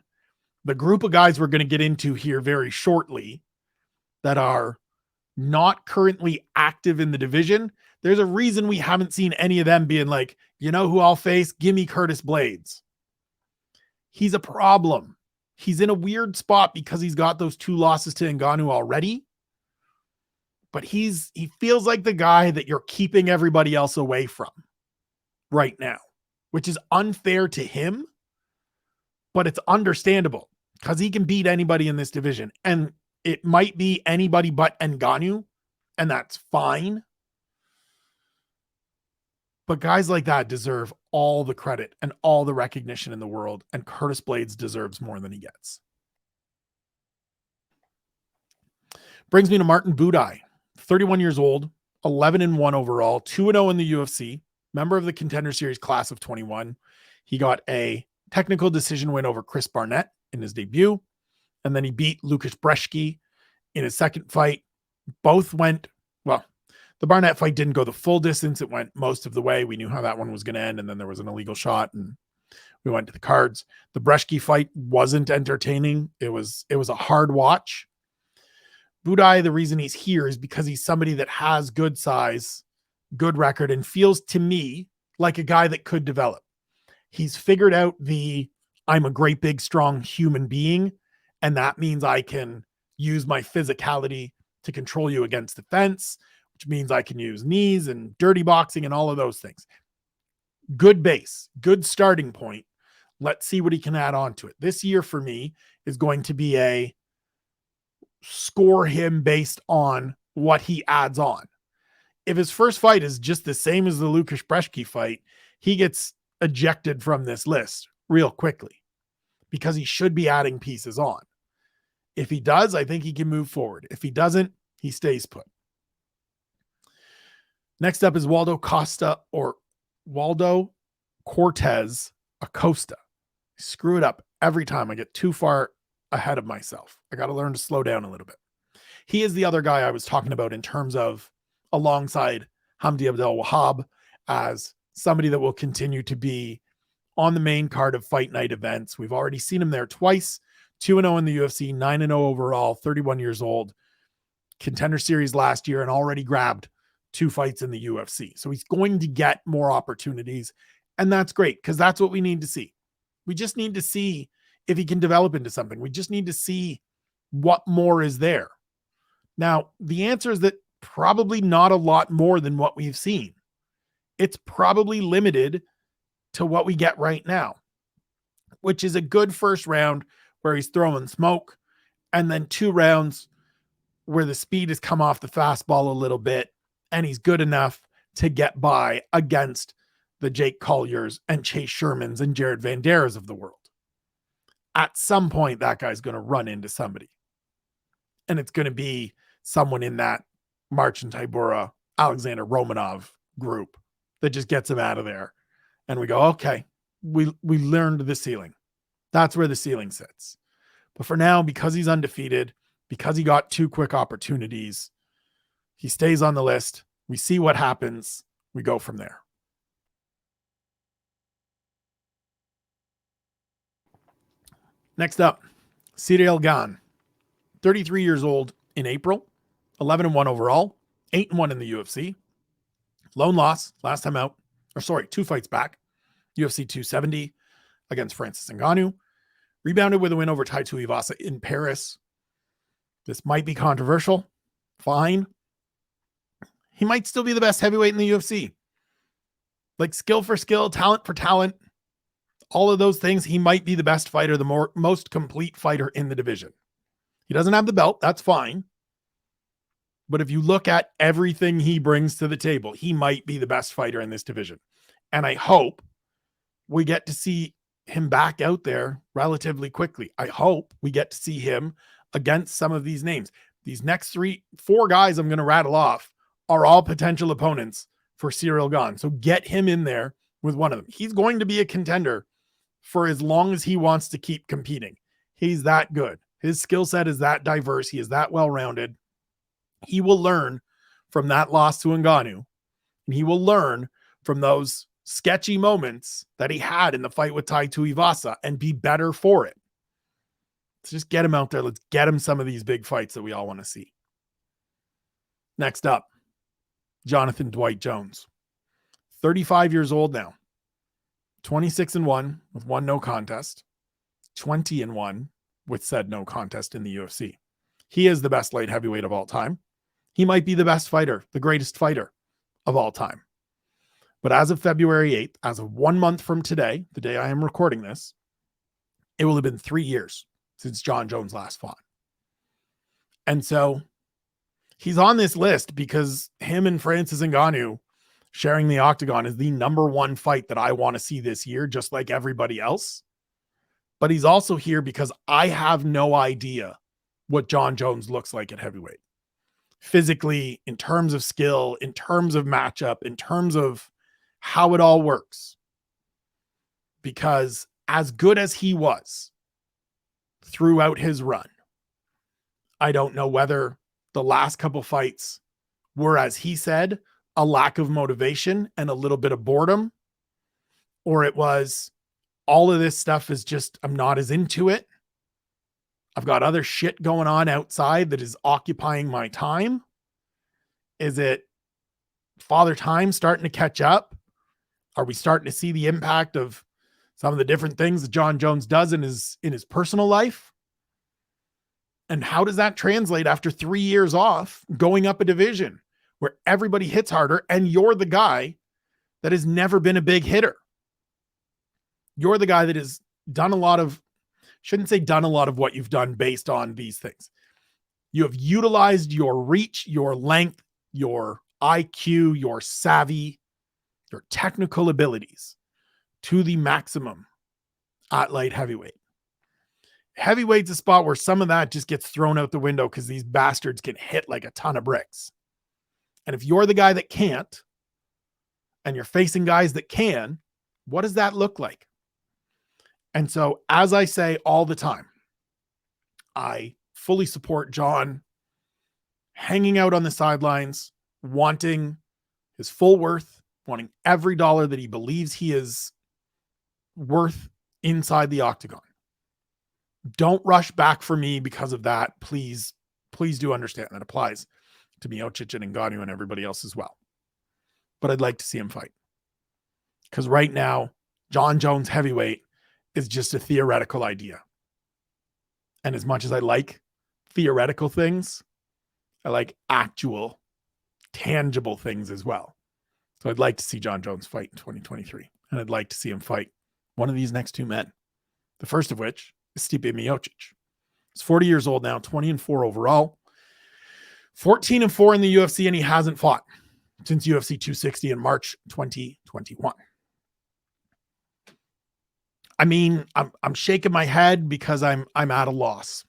the group of guys we're going to get into here very shortly that are not currently active in the division. There's a reason we haven't seen any of them being like, you know who I'll face? Give me Curtis Blades. He's a problem. He's in a weird spot because he's got those 2 losses to Ngannou already. But he feels like the guy that you're keeping everybody else away from right now, which is unfair to him, but it's understandable because he can beat anybody in this division. And it might be anybody but Ngannou, and that's fine. But guys like that deserve all the credit and all the recognition in the world, and Curtis Blades deserves more than he gets. Brings me to Martin Buday, 31 years old, 11-1 overall, 2-0 in the UFC, member of the Contender Series class of 21. He got a technical decision win over Chris Barnett in his debut, and then he beat Lukasz Brzeski in his second fight. Both went, well, the Barnett fight didn't go the full distance. It went most of the way. We knew how that one was going to end, and then there was an illegal shot, and we went to the cards. The Brzeski fight wasn't entertaining. It was a hard watch. Buday, the reason he's here is because he's somebody that has good size, good record, and feels to me like a guy that could develop. He's figured out I'm a great, big, strong human being, and that means I can use my physicality to control you against the fence, which means I can use knees and dirty boxing and all of those things. Good base, good starting point. Let's see what he can add on to it. This year for me is going to be a score him based on what he adds on. If his first fight is just the same as the Lukasz Brzeski fight, he gets ejected from this list real quickly because he should be adding pieces on. If he does, I think he can move forward. If he doesn't, he stays put. Next up is Waldo Cortez Acosta. I screw it up every time. I get too far ahead of myself. I got to learn to slow down a little bit. He is the other guy I was talking about in terms of alongside Hamdi Abdel Wahab as somebody that will continue to be on the main card of fight night events. We've already seen him there twice, 2-0 in the UFC, 9-0 overall, 31 years old, Contender Series last year, and already grabbed 2 fights in the UFC. So he's going to get more opportunities, and that's great because that's what we need to see. We just need to see if he can develop into something. We just need to see what more is there. Now, the answer is that probably not a lot more than what we've seen. It's probably limited to what we get right now, which is a good first round where he's throwing smoke, and then 2 rounds where the speed has come off the fastball a little bit, and he's good enough to get by against the Jake Colliers and Chase Shermans and Jared Van Deres of the world. at some point that guy's going to run into somebody. And it's going to be someone in that Marcin Tybura, Alexander Romanov group that just gets him out of there. And we go, okay, we learned the ceiling. That's where the ceiling sits. But for now, because he's undefeated, because he got 2 quick opportunities, he stays on the list. We see what happens. We go from there. Next up, Ciryl Gane, 33 years old in April, 11-1 overall, 8-1 in the UFC. Lone loss last time out, 2 fights back, UFC 270 against Francis Ngannou. Rebounded with a win over Tai Tuivasa in Paris. This might be controversial. Fine. He might still be the best heavyweight in the UFC. Like skill for skill, talent for talent, all of those things, he might be the best fighter, the most complete fighter in the division. He doesn't have the belt. That's fine. But if you look at everything he brings to the table, he might be the best fighter in this division. And I hope we get to see him back out there relatively quickly. I hope we get to see him against some of these names. These next 4 guys I'm going to rattle off are all potential opponents for Ciryl Gane. So get him in there with one of them. He's going to be a contender for as long as he wants to keep competing. He's that good. His skill set is that diverse. He is that well-rounded. He will learn from that loss to Ngannou, and he will learn from those sketchy moments that he had in the fight with Tai Tuivasa and be better for it. Let's just get him out there. Let's get him some of these big fights that we all want to see. Next up, Jonathan Dwight Jones, 35 years old now, 26-1 with 1 no contest, 20-1 with said no contest in the UFC. He is the best light heavyweight of all time. He might be the best fighter, the greatest fighter of all time. But as of February 8th, as of 1 month from today, the day I am recording this, it will have been 3 years since Jon Jones last fought. And so he's on this list because him and Francis Ngannou sharing the octagon is the number 1 fight that I want to see this year, just like everybody else. But he's also here because I have no idea what Jon Jones looks like at heavyweight. Physically, in terms of skill, in terms of matchup, in terms of how it all works. Because as good as he was throughout his run, I don't know whether the last couple fights were, as he said, a lack of motivation and a little bit of boredom, or it was all of this stuff is just, I'm not as into it. I've got other shit going on outside that is occupying my time. Is it Father Time starting to catch up? Are we starting to see the impact of some of the different things that Jon Jones does in his personal life? And how does that translate after 3 years off, going up a division where everybody hits harder and you're the guy that has never been a big hitter? You're the guy that has done a lot of, shouldn't say done a lot of what you've done based on these things. You have utilized your reach, your length, your IQ, your savvy, your technical abilities to the maximum at light heavyweight. Heavyweight's a spot where some of that just gets thrown out the window because these bastards can hit like a ton of bricks. And if you're the guy that can't, and you're facing guys that can, what does that look like? And so, as I say all the time, I fully support Jon hanging out on the sidelines, wanting his full worth, wanting every dollar that he believes he is worth inside the octagon. Don't rush back for me because of that. Please do understand that applies to Miocic and Ngannou and everybody else as well. But I'd like to see him fight. Because right now, Jon Jones heavyweight is just a theoretical idea. And as much as I like theoretical things, I like actual, tangible things as well. So I'd like to see Jon Jones fight in 2023. And I'd like to see him fight one of these next 2 men. The first of which is Stipe Miocic. He's 40 years old now, 20-4 overall. 14-4 in the UFC, and he hasn't fought since UFC 260 in March 2021. I mean, I'm shaking my head because I'm at a loss,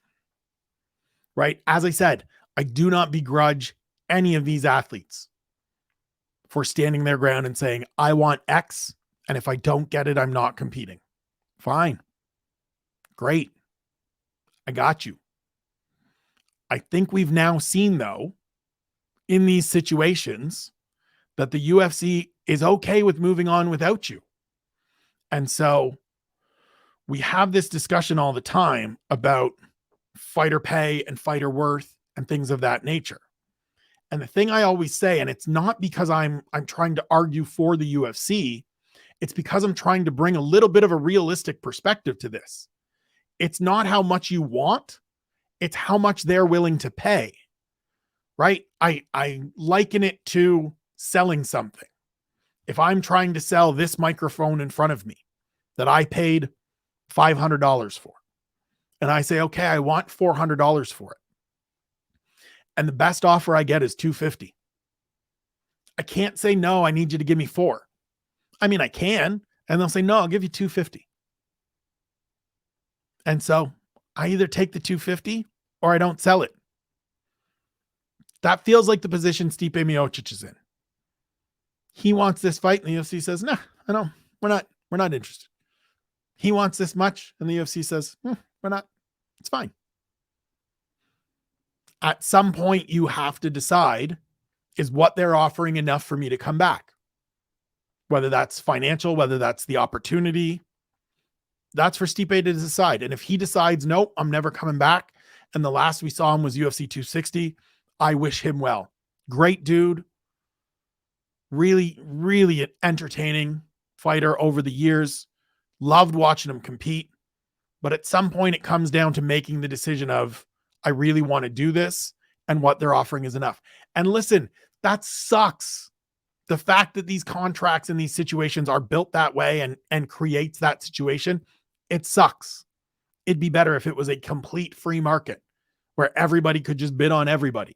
right? As I said, I do not begrudge any of these athletes for standing their ground and saying, I want X, and if I don't get it, I'm not competing. Fine. Great. I got you. I think we've now seen, though, in these situations that the UFC is okay with moving on without you. And so we have this discussion all the time about fighter pay and fighter worth and things of that nature. And the thing I always say, and it's not because I'm trying to argue for the UFC, it's because I'm trying to bring a little bit of a realistic perspective to this. It's not how much you want, it's how much they're willing to pay. Right? I liken it to selling something. If I'm trying to sell this microphone in front of me that I paid $500 for, and I say, okay, I want $400 for it, and the best offer I get is $250, I can't say, no, I need you to give me $4. I mean, I can, and they'll say, no, I'll give you $250. And so I either take the $250 or I don't sell it. That feels like the position Stipe Miocic is in. He wants this fight, and the UFC says, no, we're not interested. He wants this much, and the UFC says, we're not. It's fine. At some point, you have to decide, is what they're offering enough for me to come back? Whether that's financial, whether that's the opportunity, that's for Stipe to decide. And if he decides, nope, I'm never coming back, and the last we saw him was UFC 260, I wish him well. Great dude. Really, really entertaining fighter over the years. Loved watching him compete. But at some point, it comes down to making the decision of, I really want to do this, and what they're offering is enough. And listen, that sucks. The fact that these contracts in these situations are built that way and creates that situation, it sucks. It'd be better if it was a complete free market where everybody could just bid on everybody.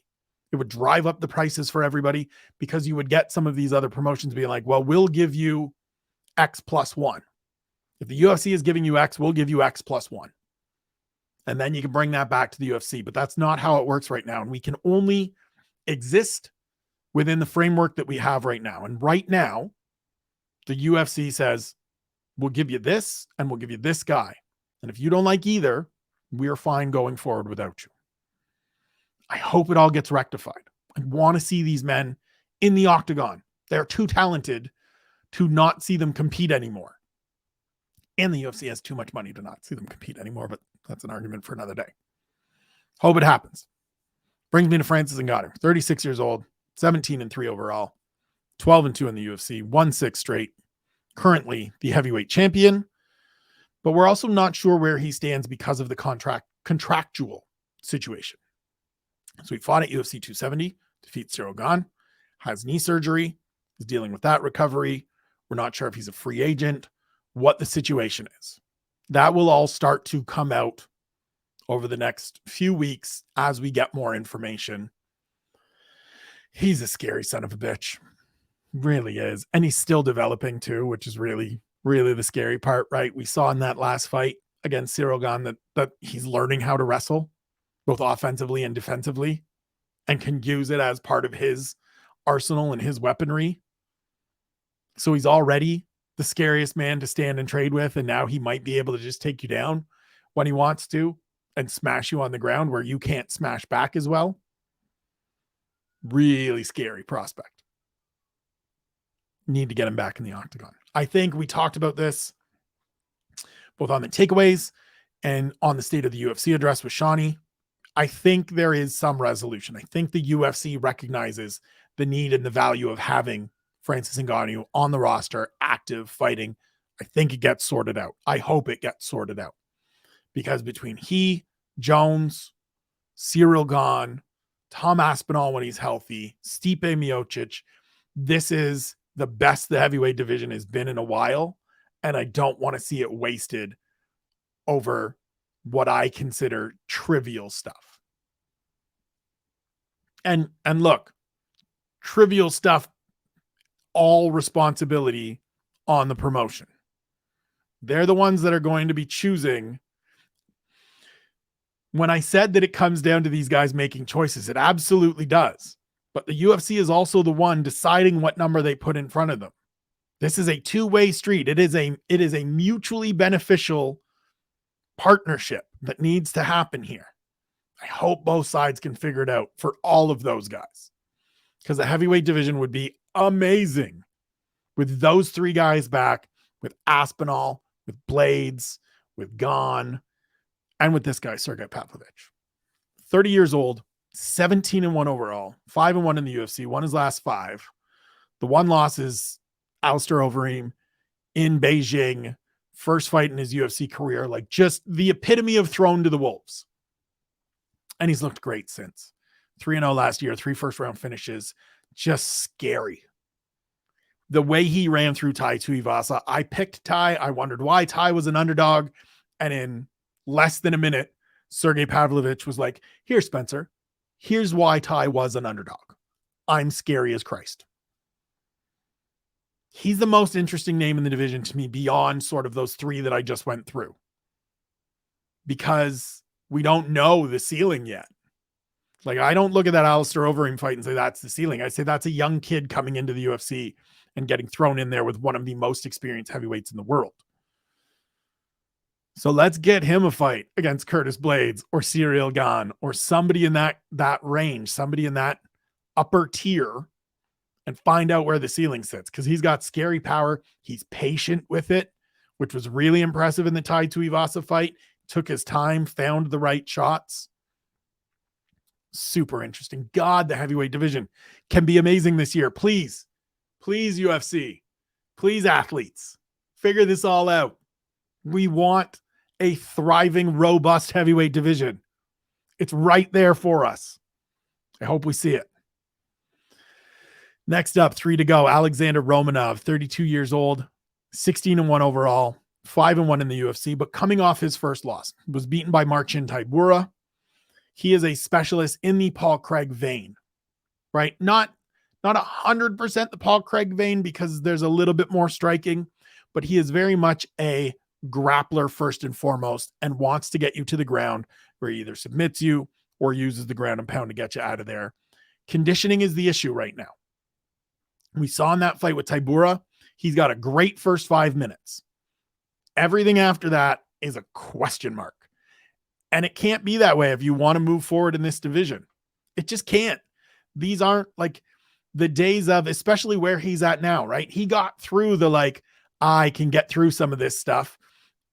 It would drive up the prices for everybody, because you would get some of these other promotions being like, well, we'll give you X plus 1. If the UFC is giving you X, we'll give you X plus 1. And then you can bring that back to the UFC. But that's not how it works right now. And we can only exist within the framework that we have right now. And right now, the UFC says, we'll give you this and we'll give you this guy. And if you don't like either, we're fine going forward without you. I hope it all gets rectified. I want to see these men in the octagon. They're too talented to not see them compete anymore. And the UFC has too much money to not see them compete anymore, but that's an argument for another day. Hope it happens. Brings me to Francis Ngannou, 36 years old, 17-3 overall, 12-2 in the UFC, won 6 straight. Currently the heavyweight champion, but we're also not sure where he stands because of the contractual situation. So he fought at UFC 270, defeats Cyril Gane, has knee surgery, is dealing with that recovery. We're not sure if he's a free agent, what the situation is. That will all start to come out over the next few weeks as we get more information. He's a scary son of a bitch. Really is. And he's still developing too, which is really, really the scary part, right? We saw in that last fight against Cyril Gane that he's learning how to wrestle, both offensively and defensively, and can use it as part of his arsenal and his weaponry. So he's already the scariest man to stand and trade with, and now he might be able to just take you down when he wants to and smash you on the ground where you can't smash back as well. Really scary prospect. Need to get him back in the octagon. I think we talked about this both on the takeaways and on the State of the UFC address with Shawnee. I think there is some resolution. I think the UFC recognizes the need and the value of having Francis Ngannou on the roster, active, fighting. I think it gets sorted out. I hope it gets sorted out. Because between he, Jones, Cyril Gane, Tom Aspinall when he's healthy, Stipe Miocic, this is the best the heavyweight division has been in a while. And I don't want to see it wasted over what I consider trivial stuff. And look, trivial stuff, all responsibility on the promotion. They're the ones that are going to be choosing. When I said that it comes down to these guys making choices, it absolutely does. But the UFC is also the one deciding what number they put in front of them. This is a two-way street. It is a mutually beneficial partnership that needs to happen here. I hope both sides can figure it out for all of those guys, because the heavyweight division would be amazing with those three guys back, with Aspinall, with Blades, with Gane, and with this guy, Sergey Pavlovich. 30 years old, 17-1 overall, 5-1 in the UFC, won his last 5. The one loss is Alistair Overeem in Beijing, first fight in his UFC career, like just the epitome of thrown to the wolves. And he's looked great since. 3-0 last year, 3 first-round finishes, just scary. The way he ran through Tai Tuivasa, I picked Tai. I wondered why Tai was an underdog. And in less than a minute, Sergey Pavlovich was like, here, Spencer, here's why Tai was an underdog. I'm scary as Christ. He's the most interesting name in the division to me beyond sort of those 3 that I just went through, because we don't know the ceiling yet. Like, I don't look at that Alistair Overeem fight and say that's the ceiling. I say that's a young kid coming into the UFC and getting thrown in there with one of the most experienced heavyweights in the world. So let's get him a fight against Curtis Blades or Cyril Gane or somebody in that range, somebody in that upper tier, and find out where the ceiling sits, because he's got scary power. He's patient with it, which was really impressive in the Tai Tuivasa fight. Took his time, found the right shots. Super interesting. God, the heavyweight division can be amazing this year. Please, UFC, please, athletes, figure this all out. We want a thriving, robust heavyweight division. It's right there for us. I hope we see it. Next up, 3 to go. Alexander Romanov, 32 years old, 16-1 overall, 5-1 in the UFC, but coming off his first loss, was beaten by Marcin Tybura. He is a specialist in the Paul Craig vein, right? Not 100% the Paul Craig vein, because there's a little bit more striking, but he is very much a grappler first and foremost, and wants to get you to the ground, where he either submits you or uses the ground and pound to get you out of there. Conditioning is the issue right now. We saw in that fight with Tybura, he's got a great first 5 minutes. Everything after that is a question mark. And it can't be that way if you want to move forward in this division. It just can't. These aren't like the days of, especially where he's at now, right? He got through the, like, I can get through some of this stuff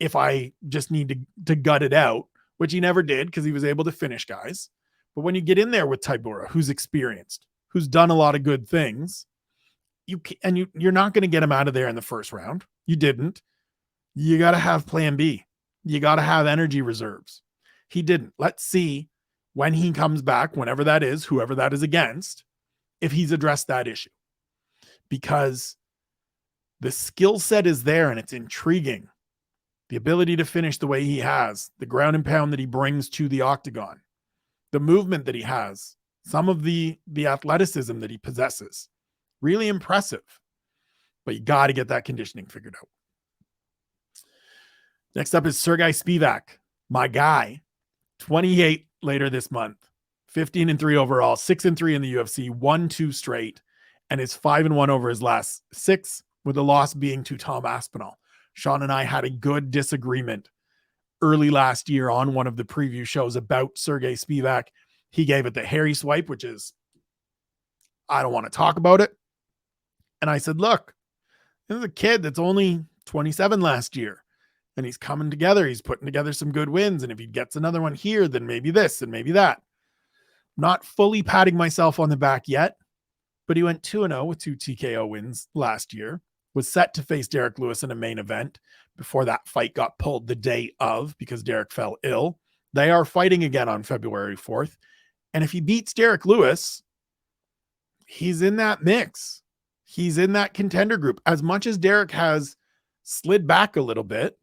if I just need to gut it out, which he never did, because he was able to finish guys. But when you get in there with Tybura, who's experienced, who's done a lot of good things, you're not going to get him out of there in the first round. You didn't. You got to have plan B. You got to have energy reserves. He didn't. Let's see when he comes back, whenever that is, whoever that is against, if he's addressed that issue. Because the skill set is there and it's intriguing. The ability to finish the way he has, the ground and pound that he brings to the octagon, the movement that he has, some of the athleticism that he possesses. Really impressive. But you got to get that conditioning figured out. Next up is Sergey Spivak, my guy. 28 later this month. 15-3 overall, 6-3 in the UFC, 1-2 straight, and is 5-1 over his last 6, with the loss being to Tom Aspinall. Sean and I had a good disagreement early last year on one of the preview shows about Sergey Spivak. He gave it the hairy swipe, which is, I don't want to talk about it. And I said, look, this is a kid that's only 27 last year, and he's coming together. He's putting together some good wins. And if he gets another one here, then maybe this and maybe that. Not fully patting myself on the back yet, but he went 2-0 with 2 TKO wins last year, was set to face Derek Lewis in a main event before that fight got pulled the day of because Derek fell ill. They are fighting again on February 4th. And if he beats Derek Lewis, he's in that mix. He's in that contender group. As much as Derek has slid back a little bit,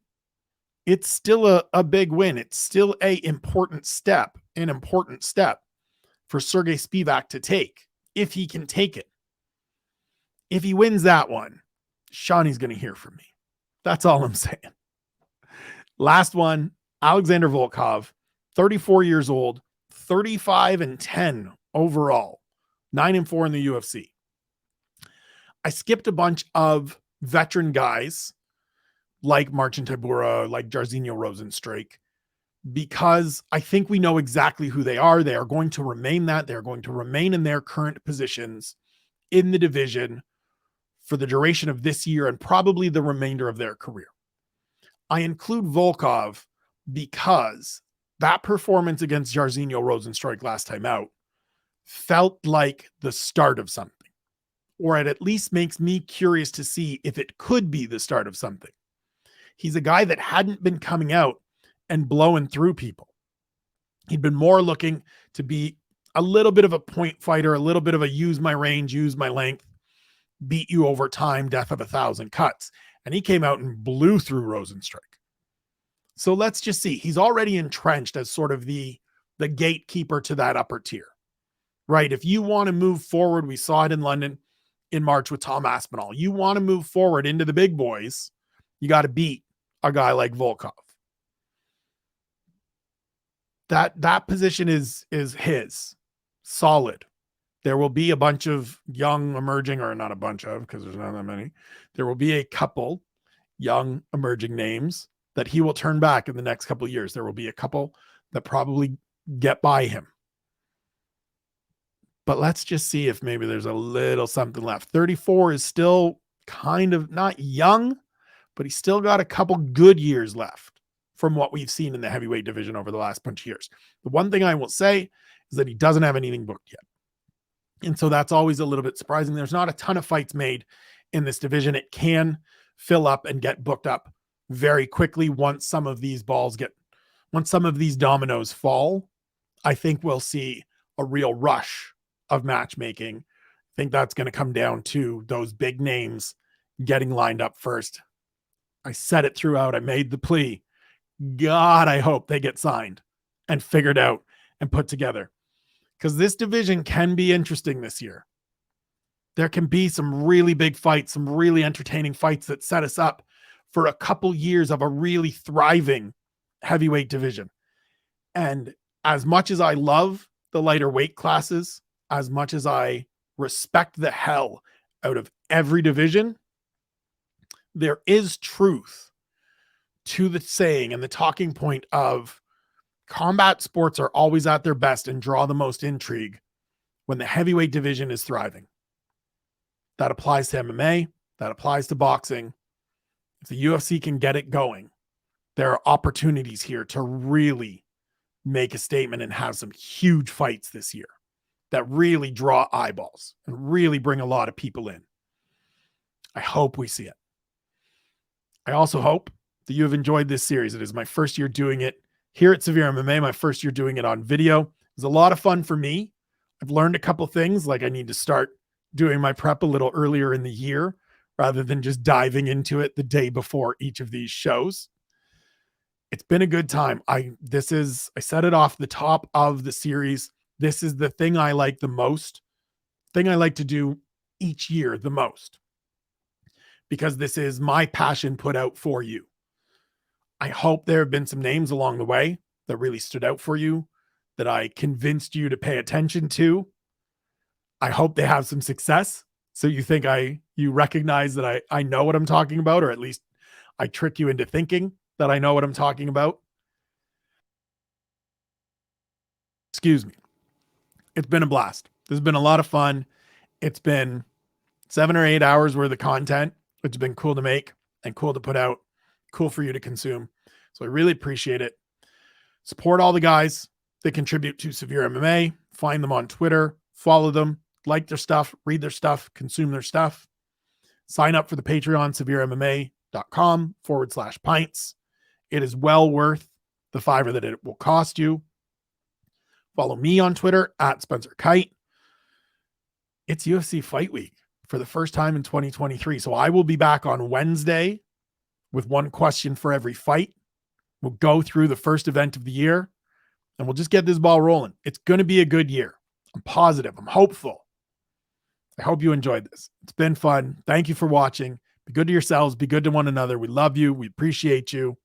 it's still a big win. It's still an important step for Sergey Spivak to take, if he can take it. If he wins that one, Shawnee's going to hear from me. That's all I'm saying. Last one, Alexander Volkov, 34 years old, 35-10 overall, 9-4 in the UFC. I skipped a bunch of veteran guys like Marcin Tybura, like Jairzinho Rozenstruik, because I think we know exactly who they are. They are going to remain that. They're going to remain in their current positions in the division for the duration of this year and probably the remainder of their career. I include Volkov because that performance against Jairzinho Rozenstruik last time out felt like the start of something, or it at least makes me curious to see if it could be the start of something. He's a guy that hadn't been coming out and blowing through people. He'd been more looking to be a little bit of a point fighter, a little bit of a use my range, use my length, beat you over time, death of 1,000 cuts. And he came out and blew through Rozenstruik. So let's just see. He's already entrenched as sort of the gatekeeper to that upper tier, right? If you want to move forward, we saw it in London in March with Tom Aspinall. You want to move forward into the big boys, you got to beat a guy like Volkov. That position is his, solid. There will be a bunch of young emerging, or not a bunch of, because there's not that many. There will be a couple young emerging names that he will turn back in the next couple of years. There will be a couple that probably get by him. But let's just see if maybe there's a little something left. 34 is still kind of not young, but he's still got a couple good years left from what we've seen in the heavyweight division over the last bunch of years. The one thing I will say is that he doesn't have anything booked yet. And so that's always a little bit surprising. There's not a ton of fights made in this division. It can fill up and get booked up very quickly once some of these dominoes fall. I think we'll see a real rush of matchmaking. I think that's going to come down to those big names getting lined up first. I said it throughout. I made the plea. God, I hope they get signed and figured out and put together, because this division can be interesting this year. There can be some really big fights, some really entertaining fights that set us up for a couple years of a really thriving heavyweight division. And as much as I love the lighter weight classes, as much as I respect the hell out of every division, there is truth to the saying and the talking point of combat sports are always at their best and draw the most intrigue when the heavyweight division is thriving. That applies to MMA. That applies to boxing. If the UFC can get it going, there are opportunities here to really make a statement and have some huge fights this year that really draw eyeballs and really bring a lot of people in. I hope we see it. I also hope that you have enjoyed this series. It is my first year doing it here at SevereMMA, my first year doing it on video. It was a lot of fun for me. I've learned a couple things, like I need to start doing my prep a little earlier in the year rather than just diving into it the day before each of these shows. It's been a good time. I said it off the top of the series. This is the thing I like the most, thing I like to do each year the most, because this is my passion put out for you. I hope there have been some names along the way that really stood out for you, that I convinced you to pay attention to. I hope they have some success. So you think you recognize that I know what I'm talking about, or at least I trick you into thinking that I know what I'm talking about. Excuse me. It's been a blast. There's been a lot of fun. It's been 7 or 8 hours worth of content, which has been cool to make and cool to put out, cool for you to consume. So I really appreciate it. Support all the guys that contribute to SevereMMA. Find them on Twitter, follow them, like their stuff, read their stuff, consume their stuff. Sign up for the Patreon, SevereMMA.com/pints. It is well worth the $5 that it will cost you. Follow me on Twitter @SpencerKite. It's UFC Fight Week for the first time in 2023. So I will be back on Wednesday with one question for every fight. We'll go through the first event of the year and we'll just get this ball rolling. It's going to be a good year. I'm positive. I'm hopeful. I hope you enjoyed this. It's been fun. Thank you for watching. Be good to yourselves. Be good to one another. We love you. We appreciate you.